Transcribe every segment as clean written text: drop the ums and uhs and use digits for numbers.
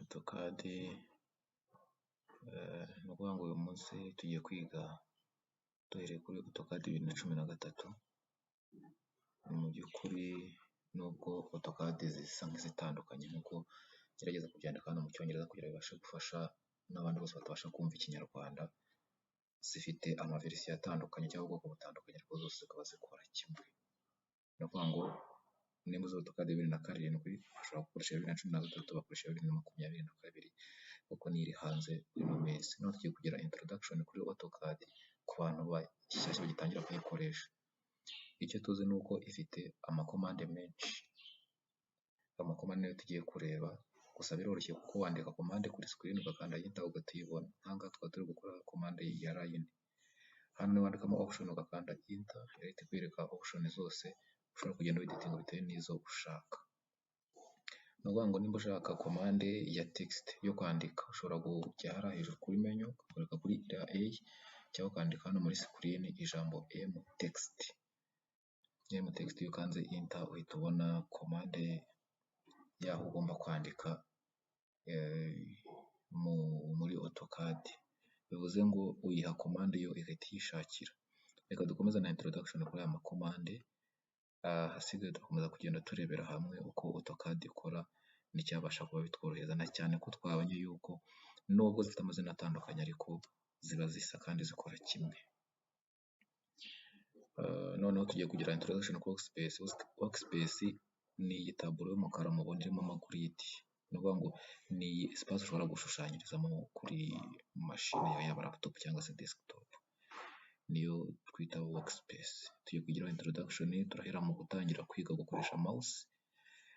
AutoCAD ni ukuvuga ngo uyu munsi tugiye kwiga duhereye kuri AutoCAD 2013. Mu by'ukuri nubwo AutoCAD zisa nk'izitandukanye nk'uko gerageza kubyandika hano mu cyongereza kugira bibashe gufasha n'abandi bose batabasha kumva ikinyarwanda, zifite amaverisiyo atandukanye cyangwa ubwoko butandukanye ariko zose zikaba zikora kimwe. Ni ukuvuga ngo nimba uzi AutoCAD 2007 ushobora gukoresha 2013 bakoresha 2022 kuko niyo iri hanze ino minsi. Noneho tugiye kugira introduction kuri AutoCAD ku bantu bashyashya bagitangira kuyikoresha. Icyo tuzi ni uko ifite amakomande menshi. Amakomande niyo tugiye kureba, gusa biroroshye kuko wandika komande kuri screen ugakanda enter ugahita uyibona. Aha ngaha tukaba turi gukora komande ya line. Hano wandikamo option ugakanda enter irahita ikwereka option zose ushobora kugenda widitinga bitewe n'izo ushaka. Ni ukuvuga ngo nimba ushaka komande ya text yo kwandika ushobora kujya hariya hejuru kuri menu ugakoreka kuri A cyangwa ukandika hano muri screen ijambo mtext. Mtext iyo ukanze enter uhita ubona komande yaho ugomba kwandika muri AutoCAD. Bivuze ngo uyiha komande yo igahita yishakira. Reka dukomeze na introduction kuri aya makomande. Hasigaye dukomeza kugenda turebera hamwe uko AutoCAD ikora n'icyabasha kuba bitworohereza, na cyane ko twabonye yuko nubwo zifite amazina atandukanye ariko ziba zisa kandi zikora kimwe. Noneho tugiye kugira introduction ku workspace. Workspace ni igitaburo y'umukara mubona irimo amaguridi. Ni ukuvuga ngo ni espace ushobora gushushanyirizamo kuri mashini yawe yaba laptop cyangwa se desktop. Niyo twita workspace. Tugiye kugira introduction, turahera mu gutangira kwiga gukoresha mouse.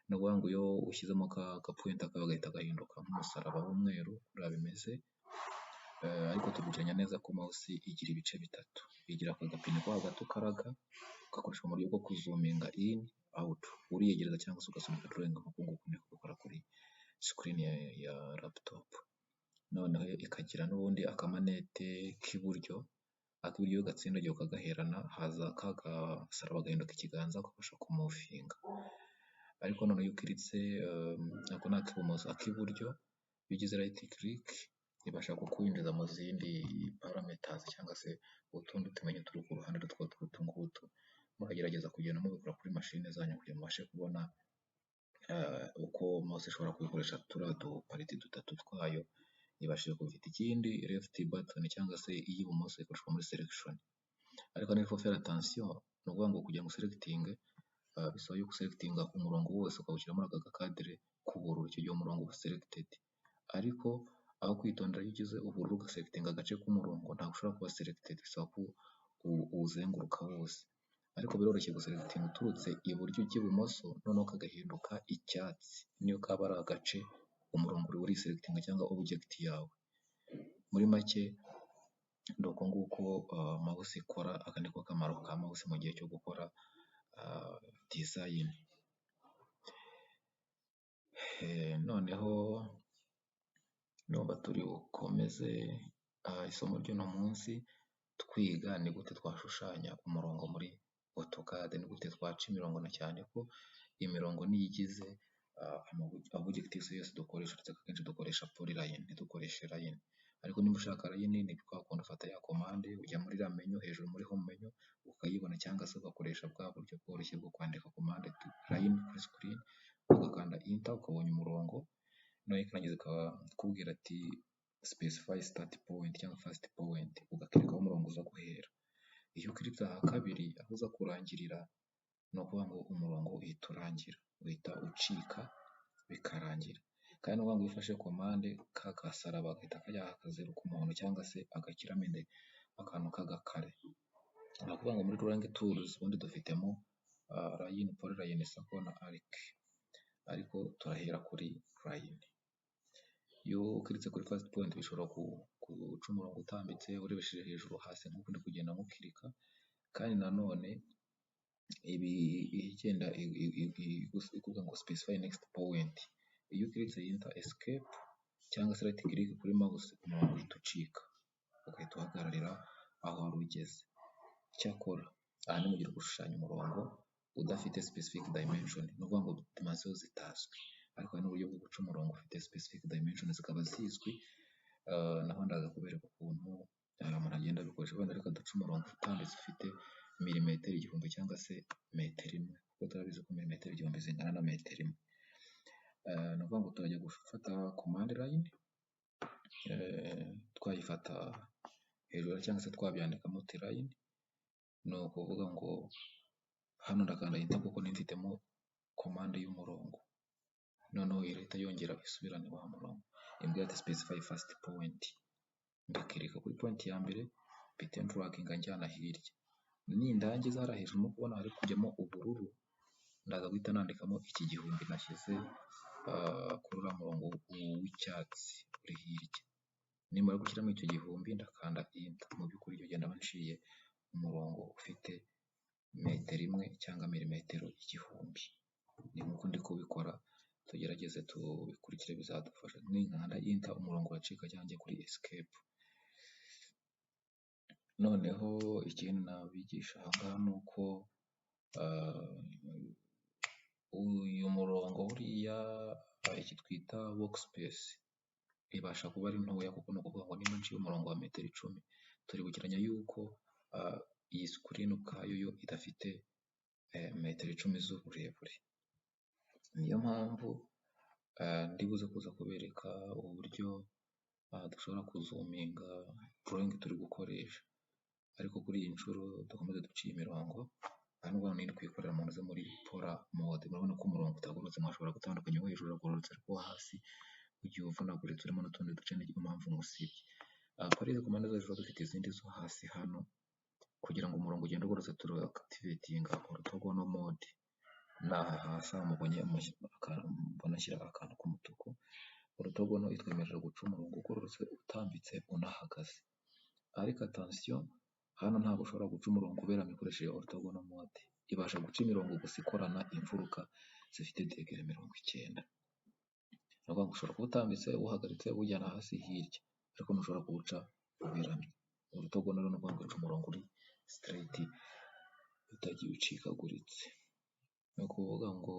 Ni ukuvuga ngo iyo ushyizemo ka pointer kawe gahita gahinduka nk'umusaraba w'umweru kuriya bimeze. Ariko tubigiranya neza ko mouse igira ibice bitatu. Igira aka gapine ko hagati ukaraga gakoreshwa mu buryo bwo kuzuminga in out, uriyegereza cyangwa se ugasunika drawing nk'uko nguko niko gukora kuri screen ya laptop. Noneho ikagira n'ubundi akamanete k'iburyo. Ak'iburyo iyo gatsindagiye ukagaherana haza ka gasaraba gahinduka ikiganza ukabasha kumuvinga. Ariko noneho iyo ukiritse ako ni ak'ibumoso. Ak'iburyo iyo ugize right click ibasha kukwinjiza mu zindi parameters cyangwa se utundi tumenye turi ku ruhande tw'utungutu. Mukagerageza kugenda mubikora kuri mashine zanyu kugira ngo mubashe kubona uko mouse ishobora kuyikoresha turiya dupariti dutatu twayo. Ibashije kubifite ikindi left button cyangwa se iy'ibumoso ikoreshwa muri selection. Ariko niba faire attention, ni ukuvuga ngo kugira ngo selecting bisaba yuko selectinga umurongo wose ukawushyira muri aka gakadire k'ubururu, icyo gihe umurongo uba selected. Ariko aho kwitondera iyo ugize ubururu ugaselectinga agace k'umurongo ntabwo ushobora kuba selected, bisaba ko uwuzenguruka wose. Ariko biroroshye guselectinga uturutse iburyo ujya ibumoso noneho kagahinduka icyatsi niyo kaba ari agace umurongo uri selectinga cyangwa object yawe. Muri make ni uko nguko mouse ikora. Aka niko kamaro ka mouse mu gihe cyo gukora design. Noneho numva turi bukomeze isomo ry'uno munsi twiga ni gute twashushanya umurongo muri AutoCAD, ni gute twaca imirongo, na cyane ko imirongo niyo igize objectives yose dukoresha. Uretse ko akenshi dukoresha polyline ntidukoreshe line. Ariko niba ushaka line ni kwa kundi ufata ya komande ujya muri la menu hejuru muri home menu ukayibona, cyangwa se ugakoresha bwa buryo bworoshye bwo kwandika komande line kuri screen ugakanda enter ukabona umurongo. Noneho ikarangiza ikakubwira ati specify start point cyangwa first point, ugakirikaho umurongo uza guhera. Iyo ukiritse aha kabiri aho uza kurangirira ni ukuvuga ngo umurongo uhita urangira, uhita ucika bikarangira. Kandi ni ukuvuga ngo iyo ufashe komande ka gasaraba gahita kajya akazeru k'umuhondo cyangwa se agakiramende akantu k'agakare. Ni ukuvuga ngo muri drawing tools ubundi dufitemo line, polyline, circle na arc, ariko turahera kuri line. Iyo ukiritse kuri first point bishobora guca umurongo utambitse urebesheje hejuru hasi nk'uko ndi kugenda mukirika. Kandi nanone ibi igenda ikuvuga ngo specify next point. Iyo ukiritse enter escape cyangwa se right click kuri mouse umurongo uhita ucika ugahita uhagararira aho wari ugeze. Icyakora aha ni mu gihe uri gushushanya umurongo udafite specific dimension, ni ukuvuga ngo dimension zitazwi. ariko hari n'uburyo bwo guca umurongo ufite specific dimension zikaba zizwi. Naho ndaza kubereka ukuntu umuntu agenda abikoresha. Wenda reka duce umurongo utambitse ufite milimetero 1000 cyangwa se metero imwe, kuko turabizi ko milimetero 1000 zingana na metero imwe. Ni ukuvuga ngo turajya gufata command line, twayifata hejuru cyangwa se twabyandika multi-line. Ni ukuvuga ngo hano ndakanda enter kuko nimfitemo command y'umurongo, noneho irahita yongera isubirane wa murongo. Imbwira ati specify first point, ndakirika kuri point ya mbere mpite draginga njyana hirya. Nindangiza hariya hejuru no kubona hari kujyamo ubururu, ndaza guhita nandikamo iki gihumbi nashyize kuri uriya murongo w'icyatsi uri hirya. Nimara gushyiramo icyo gihumbi ndakanda enter. Mu by'ukuri icyo genda nshiye umurongo ufite metero imwe cyangwa milimetero 1000. Ni nk'uko ndi kubikora, tugerageze tubikurikire bizadufasha. Ninkanda enter umurongo uracika cyangwa kuri escape. Noneho ikindi nabigisha aha ngaha ni uko uyu murongo buriya iki twita workspace ibasha kuba ari ntoya, kuko ni ukuvuga ngo niba nciye umurongo wa metero 10, turibukiranya yuko iyi screen ubwayo yo idafite metero 10 z'uburebure. Niyo mpamvu ndibuze kuza kubereka uburyo dushobora kuzuminga drawing turi gukoresha, ariko kuri iyi nshuro dukomeze duciye imirongo. Hano ngaho ni kwikorera mu nzu muri pola mode. Murabona ko umurongo utagororotse, mwashobora gutandukanya wo hejuru uragororotse ariko wo hasi ugiye uvunaguritse urimo n'utundi duce, niyo mpamvu musibye. Kuri izi komande zo hejuru dufite izindi zo hasi hano, kugira ngo umurongo ugende ugororotse turactivatinga orthogonal mode. Naha hasi mubonye mbona ashyira akantu k'umutuku. Orthogonal itwemerera guca umurongo ugororotse, utambitse, unahagaze. Ariko attention, hano ntabwo ushobora guca umurongo kubera mikoresheje orthogonal mode. Ibasha guca imirongo gusa ikorana imfuruka zifite degere 90. Navuga ngo ushobora kuba utambitse, uhagaritse, ujyana hasi hirya, ariko ntushobora kuwuca uberamye. Orthogonal ni ukuvuga ngo uca umurongo uri straight utagiye ucikaguritse. Ni ukuvuga ngo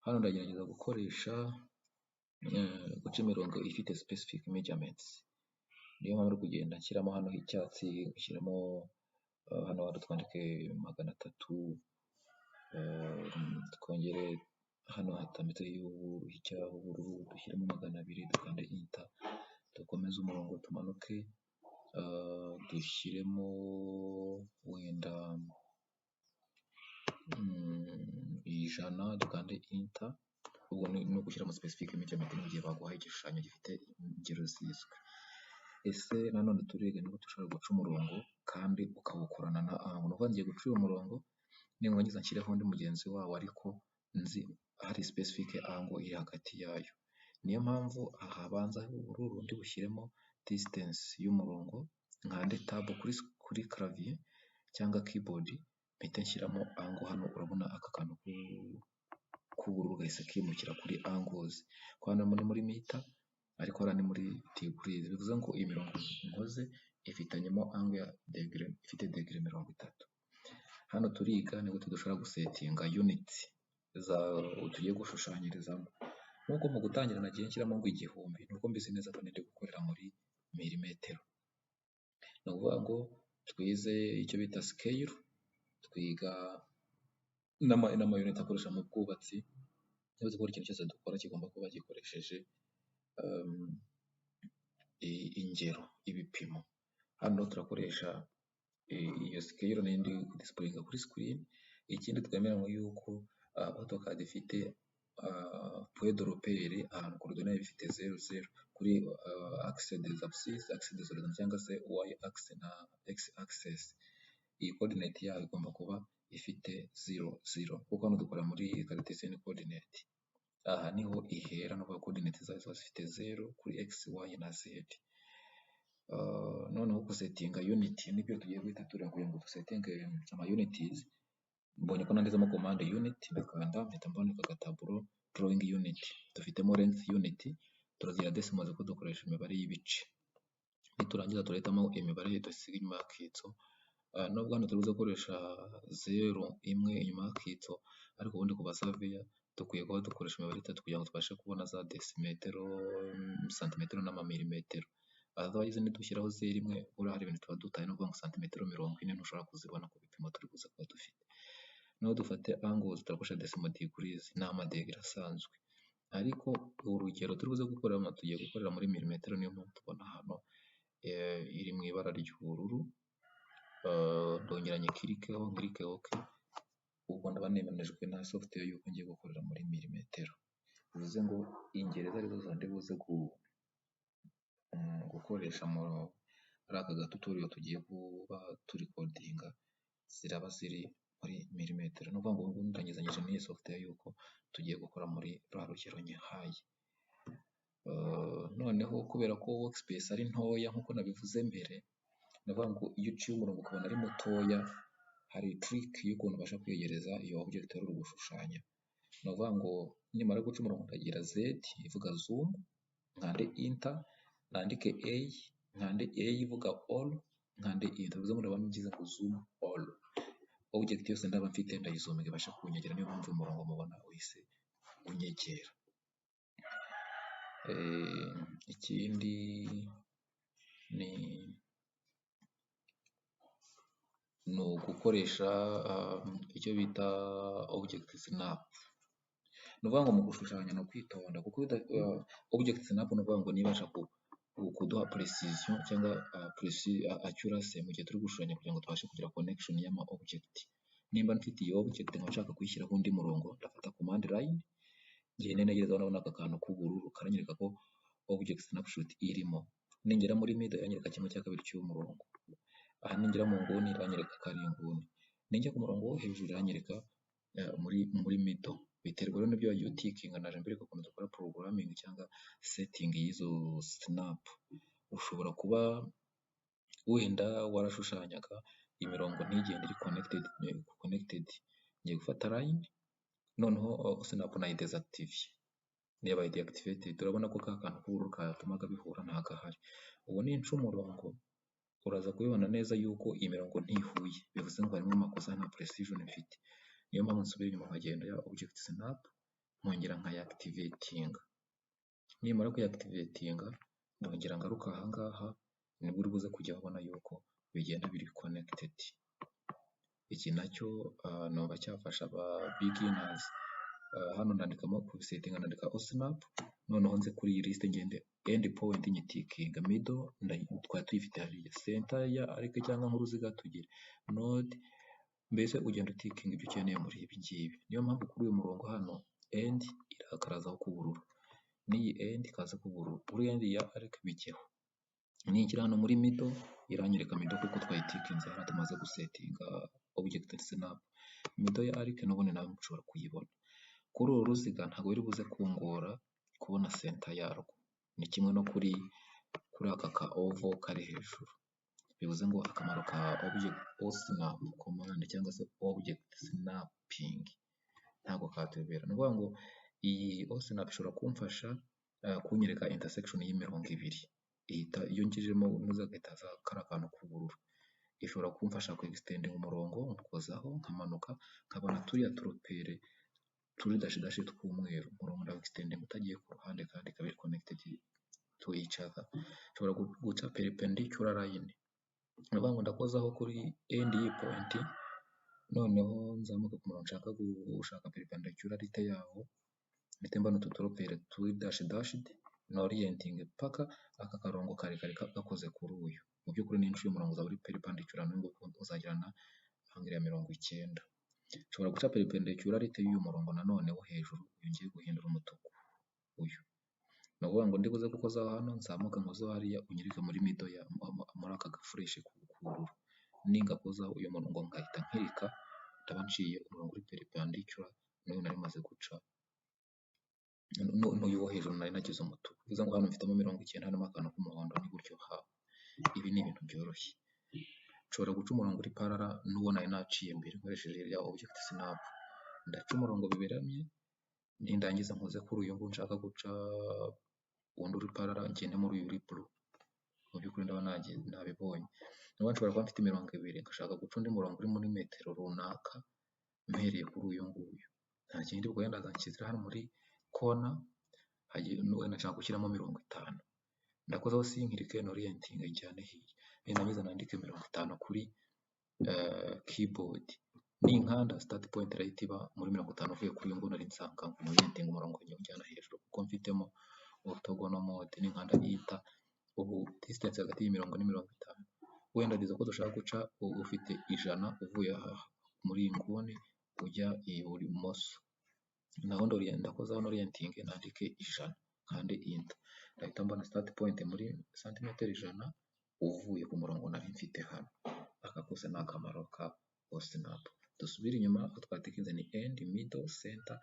hano ndagerageza gukoresha guca imirongo ifite specific measurements. Niyo mpamvu uri kugenda nshyiramo hano h'icyatsi, gushyiramo hano twandike 300, twongere hano hatambitse h'ubururu dushyiremo 200, dukande enter. Dukomeze umurongo tumanuke, dushyiremo wenda 100, dukande enter. Ubwo no gushyiramo specific measurement mu gihe baguhaye igishushanyo gifite ingero zizwi. Ese nanone turiga niba dushobora guca umurongo kandi ukawukorana na angle. Nuko ngiye guca uyu murongo, ninrangiza nshyireho undi mugenzi wawo, ariko nzi hari specific angle iri hagati yayo. Niyo mpamvu aha habanza ubururu ndi bushyiremo distance y'umurongo, nkande tab kuri clavier cyangwa keyboard, mpite nshyiramo angle. Hano urabona aka kantu k'ubururu gahise kimukira kuri angles. Hano muri meter, ariko hano ni muri degrees. Bivuze ngo imirongo nkoze ifitanyemo angle ya degree, ifite degree 30. Hano turiga ni gute dushobora gusetinga units za tugiye gushushanyirizamo. Nkuko mu gutangira nagiye nshyiramo ngo 1000, nuko mbizi neza ko ndi gukorera muri milimetero. Ni ukuvuga ngo twize icyo bita scale, twiga n'amayunit akoresha mu bwubatsi. Niba dukora ikintu cyose dukora kigomba kuba gikoresheje ingero, ibipimo. Hano turakoresha iyo scale n'indi displayinga kuri screen. Ikindi twemeranywa yuko AutoCAD ifite point de repere, ahantu coordonate bifite 00 kuri axe des abscisses, axe des horizons cyangwa se y axe na x axis. Iyi coordinate yayo igomba kuba ifite 00, kuko hano dukora muri Cartesian coordinate. Aha niho ihera, no coordinate zayo zose zifite 0 kuri x, y na z. Noneho gusetinga unit nibyo tugiye guhita tureba kugira ngo dusetinge ama unities. Mbonye ko nandizemo command unit, ndakanda mpita mboneka agataburo drawing unit. Dufitemo length unit, turagira decimals ko dukoresha imibare y'ibice. Niturangiza turahitamo imibare dusiga inyuma y'akitso. Nubwo hano turuze gukoresha 0, 1 inyuma y'akitso, ariko ubundi ku basaveya dukwiye kuba dukoresha imibare itatu kugira ngo tubashe kubona za desimetero, santimetero n'amamilimetero. Otherwise nidushyiraho zero imwe buriya hari ibintu tuba dutaye, ni ukuvuga ngo santimetero 40 ntushobora kuzibona ku bipimo turi buze kuba dufite. Noneho dufate angles, turakoresha decimal degrees, ni amadegre asanzwe. Ariko urugero turi buze gukoreramo tugiye gukorera muri milimetero, niyo mpamvu tubona hano iri mu ibara ry'ubururu. Ndongera nyikirikeho nkirike OK. Ubwo ndaba nemanejwe na software yuko ngiye gukorera muri milimetero. Bivuze ngo ingero izo arizo zose buze gukoresha muri aka gatutorial tugiye kuba turi codinga ziraba ziri muri milimetero. Ni ukuvuga ngo ubu ndangizanyije n'iyi software yuko tugiye gukora muri rwa rugero nyihaye. Noneho kubera ko workspace ari ntoya nk'uko nabivuze mbere, ni ukuvuga ngo iyo uciye umurongo ukabona ari mutoya, hari trick y'ukuntu ubasha kwegereza iyo object wari uri gushushanya. Ni ukuvuga ngo nimara guca umurongo ndagira Z ivuga zoom, nkande enter, nandike A, nkande A ivuga all, nkande enter. Bivuze ngo ndaba ngize ngo zoom all. Object yose ndaba mfite ndayizoomega ibasha kunyegera, niyo mpamvu umurongo mubona uhise unyegera. Ikindi ni ugukoresha icyo bita object snap. Ni ukuvuga ngo mu gushushanya no kwitonda, kuko object snap ni ukuvuga ngo nibasha kuduha precision cyangwa accuracy mu gihe turi gushushanya kugira ngo tubashe kugira connection y'ama object. Nimba mfite iyi object nkashaka kuyishyiraho undi murongo, ndafata command line, ngende negereza urabona aka kantu k'ubururu karanyereka ko object snapshot irimo. Ningera muri middle iranyereka 1/2 cy'umurongo. Aha ningera mu nguni iranyereka kari inguni. Ninjya ku murongo wo hejuru iranyereka muri middle. Biterwa rero n'ibyo wagiye utikinga, naje mbere ko ukuntu dukora programming cyangwa setting y'izo snap. Ushobora kuba wenda warashushanyaga imirongo ntigende iri connected. Ngiye gufata line, noneho snap nayi desactive. Niba deactivated turabona ko ka kantu k'ubururu katumaga bihura ntagahari. Ubu ninca umurongo uraza kubibona neza yuko imirongo ntihuye, bivuze ngo harimo amakosa nta precision mfite. Niyo mpamvu nsubira inyuma nkagenda ya object snap nkongera nkayactivating. Nimara kuyactivating ndongera ngaruka aha ngaha, nibwo uri buze kujya ubona yuko bigenda biri connected. Iki nacyo noba cyafasha aba beginners. Hano ndandikamo kubisettinga, ndandika snap, noneho nze kuri iyi list ngende end point nyitikinga, middle twari tuyifite hariya, center ya ariko cyangwa nk'uruziga tugire node. Mbese ugenda utikinga ibyo ukeneye muri ibi ngibi. Niyo mpamvu kuri uyu murongo hano end irakarazaho k'ubururu, n'iyi end ikaza k'ubururu, kuri end ya ariko bijyeho. Ninjira hano muri middle iranyereka middle kuko twayitikinze hano tumaze gusettinga object snap. Middle ya ariko n'ubundi nawe mushobora kuyibona. Kuri uru ruziga ntabwo biri buze kungora kubona center yarwo. Ni kimwe no kuri aka ka oval kari hejuru. Bivuze ngo akamaro ka object snap command cyangwa se object snapping ntabwo katubera. Ni ukuvuga ngo iyi snap ishobora kumfasha kunyereka intersection y'imirongo ibiri. Iyo ngijemo ntuzagahita za kara kantu k'ubururu. Ishobora kumfasha ku extending umurongo nkozaho nkamanuka nkabona turiya turopere turi dashi tw'umweru. Umurongo ndaw extending utagiye ku ruhande kandi kabiri connected to each other. Nshobora guca perpendicular line. Ni ukuvuga ngo ndakozaho kuri end y'iyi point, noneho nzamuka ku murongo nshaka gushaka perpendicularity yawo, mpite mbona utu turopere turi dashed na orienting paka aka karongo karekare gakoze kuri uyu. Mu by'ukuri n'inshi y'umurongo uzaba uri perpendicular n'ubwo uzagirana angle ya 90. Nshobora guca perpendicularity y'uyu murongo nanone wo hejuru yongeye guhindura umutuku uyu. Ni ukuvuga ngo ndibuze gukozaho hano, nzamuka nkozaho hariya unyereka muri middle ya muri aka gafresh k'ubururu. Ningakozaho uyu murongo ngahita nkirika, ndaba nciye umurongo uri perpendicular n'uyu nari maze guca, n'uyu wo hejuru nari nagize umutuku. Bivuze ngo hano mfitemo 90, harimo akantu k'umuhondo ni gutyo hawe. Ibi ni ibintu byoroshye. Nshobora guca umurongo uri parallel n'uwo nari naciye mbere nkoresheje ya object snap. Ndaca umurongo biberamye, nindangiza nkoze kuri uyu ngo nshaka guca undi uri parallel, ngende muri uyu uri blue. Mu by'ukuri ndaba nabibonye. Niba nshobora kuba mfite 20 ngashaka guca undi murongo uri muri metero runaka mpereye kuri uyu nguyu. nta kindi ubwo wenda nshyizira hano muri kona wenda nshaka gushyiramo 50, ndakozaho sinkirike n'orienting njyane hirya, nindangiza nandike 50 kuri keyboard, ninkanda start point irahita iba muri 50 uvuye kuri ngo nari nsanga orienting umurongo njyana hejuru kuko mfitemo orthogonal mode, ninkanda enter ubu distance hagati y'imirongo ni 50, wenda diza ko dushaka guca ufite 100 uvuye muri nguni ujya ibumoso, naho ndakozaho orienting nandike 100 kandi enter, ndahita mbona start point muri santimetero 100 uvuye ku murongo nari mfite hano. Aka kose ni akamaro ka snap. Dusubire inyuma aho twatekinze ni end, middle, center,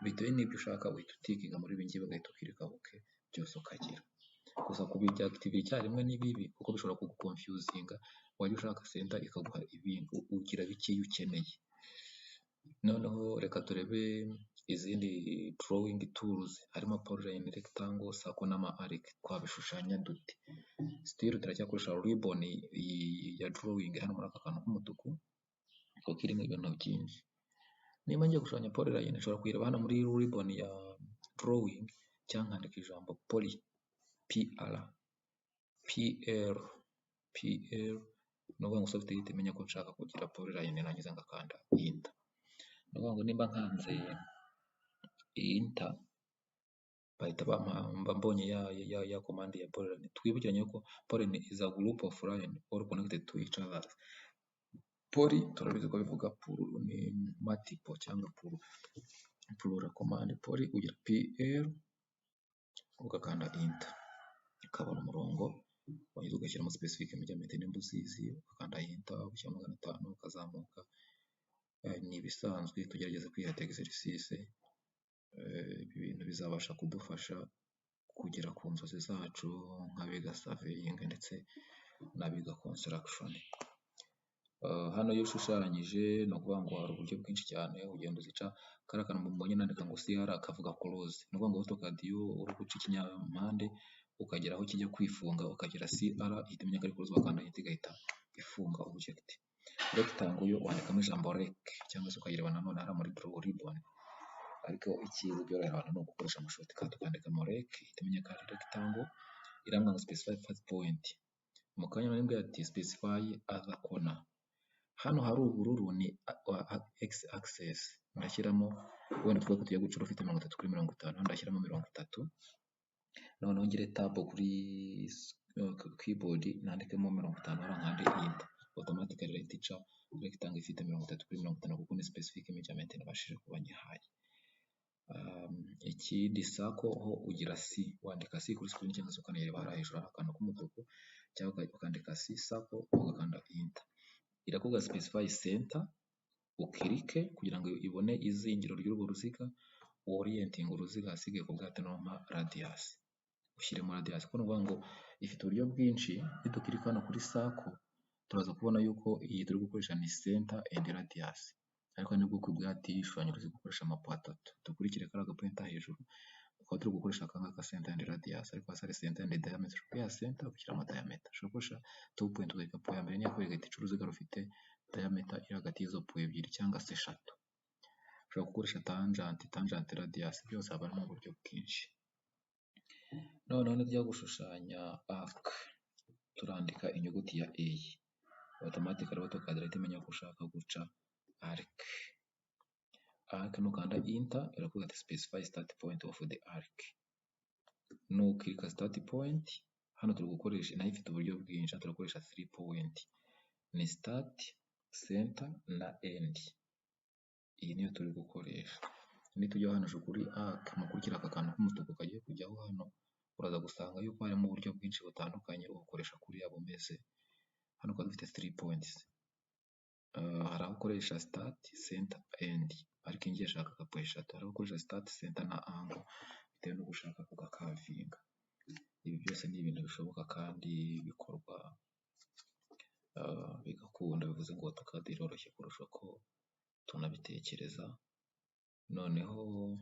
bitewe n'ibyo ushaka uhita utikinga muri ibi ngibi ugahita ukirika buke byose ukagira. Gusa kubijyaactive icyarimwe ni bibi kuko bishobora kuguconfusinga, wajya ushaka center ikaguha ibintu ugira bikeya ukeneye. Noneho reka turebe izindi drawing tools, harimo polyline, rectangle, circle n'ama arc, twabishushanya dute? Still turacyakoresha ribbon ya drawing hano muri aka kantu k'umutuku kuko irimo ibintu byinshi. Niba ngiye gushushanya polyline nshobora kuyireba hano muri ribbon ya drawing cyangwa nkandika ijambo poly, PL nuvuga ngo software ihita imenya ko nshaka kugira polyline, nangiza ngakanda enter. Nuvuga ngo nimba nkanze enter bahita bampa mbonye ya command ya polyline. Twibukiranye ko polyline is a group of line all connected to each other. Poly turabizi ko bivuga ni multiple cyangwa plural. Command poly ugira PL ugakanda enter, ukabona umurongo wanyuze ugashyiramo specific measurement nimba uzizi, ugakanda enter ushyiramo 500 ukazamuka. Ni ibisanzwe tugerageza kwihata exercice, ibi bintu bizabasha kudufasha kugera ku nzozi zacu nk'abiga surveying ndetse n'abiga construction. Hano iyo ushushanyije no kuvuga ngo hari uburyo bwinshi cyane ugenda uzica, kariya kantu mbonye nandika ngo CR akavuga close, ni ukuvuga ngo AutoCAD iyo uri guca ikinyampande ukagera aho kijya kwifunga ukagira CR ihita imenya ko ari close, wakanda hita igahita ifunga object. Rectangle yo wandikamo ijambo rec cyangwa se ukayireba nanone hariya muri draw ribbon, ariko ikiza byorohera abantu ni ugukoresha amashoti kandi ukandikamo rec ihita imenya ko ari rectangle. Irambwira ngo specify first point, mu kanya nari ati specify other corner. Hano hari ubururu ni x axis, ndashyiramo wenda twe tugiye gucura ufite 30 kuri 50, ndashyiramo 30, noneho ngire tab kuri keyboard nandikemo 50 nkandi enter, automatically rehita ica rectangle ifite 30 kuri 50 kuko ni specific measurement nabashije kuba nyihaye. Ikindi circle ho ugira C, wandika C kuri screen cyangwa se ukanireba hariya hejuru hari akantu k'umutuku cyangwa ukandika C circle ugakanda enter. Irakubwira specify center, ukirike kugira ngo ibone izingiro ry'urwo ruziga, orienting uruziga hasigaye ku bwato noma radius, ushyiremo radius kuko nuvuga ngo ifite uburyo bwinshi. Nitukirika hano kuri circle turaza kubona yuko iyi turi gukoresha ni center and radius, ariko nibwo kubwati ishushanyo ruzi gukoresha amapo atatu. Dukurikire kari agapointer hejuru ukaba turi gukoresha akangaka center and radius, ariko hasi center and diameter. Ya center ushyiramo diameter, ushobora gukoresha 2 point ugahita po ya mbere niyo kwereka iti uruziga rufite diameter iri hagati y'izo po ebyiri cyangwa se 3. Ushobora gukoresha tangent radius, byose haba mu buryo bwinshi. Noneho nijya gushushanya arc turandika inyuguti ya A, automatically AutoCAD irahita imenya ko ushaka guca arc. Nukanda enter irakubwira ati specify start point of the arc. Nukirika start point hano turi gukoresha, nayo ifite uburyo bwinshi, turakoresha 3 point, ni start, center na end. Iyi niyo turi gukoresha. Nitujya hano kuri arc mukurikira aka kantu k'umutuku kagiye kujyaho hano, uraza gusanga yuko harimo uburyo bwinshi butandukanye ukoresha kuri yabo meze. Hano kwa dufite 3 points, hari aho ukoresha start, center, end, ariko ngiye shaka ka point 3, hari aho ukoresha start, center na angle bitewe no gushaka kugakavinga. Ibi byose ni ibintu bishoboka kandi bikorwa bigakunda, bivuze ngo AutoCAD iroroshye kurusha ko tunabitekereza. Noneho